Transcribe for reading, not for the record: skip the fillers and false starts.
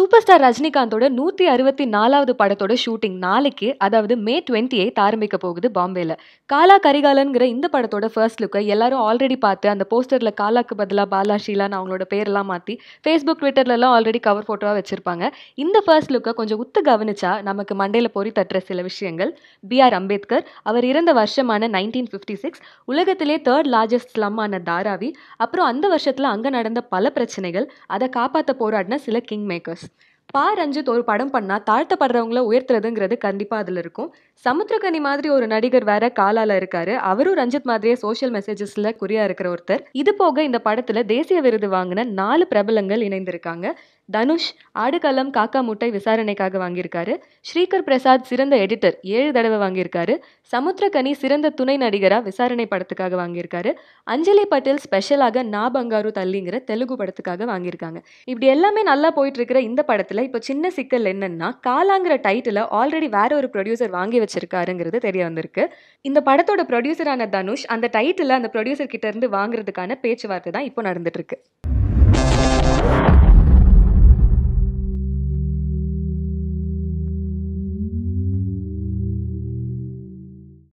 Super star ரஜினிகாந்தோட 164வது படத்தோட shooting நாளைக்கு, அதாவது மே 28 ஆரம்பிக்க போகுது பாம்பேல. காலா கரிகாலன்ங்கிற இந்த படத்தோட ஃபர்ஸ்ட் லுக்கை எல்லாரும் ஆல்ரெடி பார்த்து, அந்த போஸ்டர்ல காலாக்கு பதிலா பாலா, ஷீலான்னு அவங்களோட பேரெல்லாம் மாத்தி Facebook, Twitterலலாம் ஆல்ரெடி கவர் ஃபோட்டோவா வச்சிருப்பாங்க. இந்த ஃபர்ஸ்ட் லுக்கை கொஞ்சம் உத்து கவனிச்சா நமக்கு மண்டையில பொறி தட்டுற சில விஷயங்கள். B.R. அம்பேத்கர், அவர் இறந்த வருஷமான 1956, உலகத்திலே 3rd லார்ஜஸ்ட் ஸ்லம்மான தாராவி, அப்புறம் அந்த வருஷத்துல அங்க நடந்த பல பிரச்சனைகள், அதை காப்பாத்த போராடின சில கிங் மேக்கர்ஸ். ரஞ்சித் ஒரு படம் பண்ணா தாழ்த்தப்படுறவங்கள உயர்த்துறதுங்கிறது கண்டிப்பா அதுல இருக்கும். சமுத்திரகனி மாதிரி ஒரு நடிகர் வேற காலால இருக்காரு. அவரும் ரஞ்சித் மாதிரியே சோஷியல் மெசேஜஸ்ல குறியா இருக்கிற ஒருத்தர். இது போக இந்த படத்துல தேசிய விருது வாங்கின 4 பிரபலங்கள் இணைந்திருக்காங்க. தனுஷ் ஆடுகளம், காக்கா முட்டை விசாரணைக்காக வாங்கியிருக்காரு. ஸ்ரீகர் பிரசாத் சிறந்த எடிட்டர் 7 தடவை வாங்கியிருக்காரு. சமுத்திரகனி சிறந்த துணை நடிகரா விசாரணை படத்துக்காக வாங்கியிருக்காரு. அஞ்சலி பட்டேல் ஸ்பெஷலாக நா பங்காரு தள்ளிங்கிற தெலுங்கு படத்துக்காக வாங்கியிருக்காங்க. இப்படி எல்லாமே நல்லா போயிட்டு இருக்கிற இந்த படத்துல இப்போ சின்ன சிக்கல் என்னன்னா, காலாங்கிற டைட்டில ஆல்ரெடி வேற ஒரு ப்ரொடியூசர் வாங்கி வச்சிருக்காருங்கிறது தெரிய வந்திருக்கு. இந்த படத்தோட ப்ரொடியூசரான தனுஷ் அந்த டைட்டில அந்த ப்ரொடியூசர் கிட்ட இருந்து வாங்குறதுக்கான பேச்சுவார்த்தை தான் இப்போ நடந்துட்டு இருக்கு.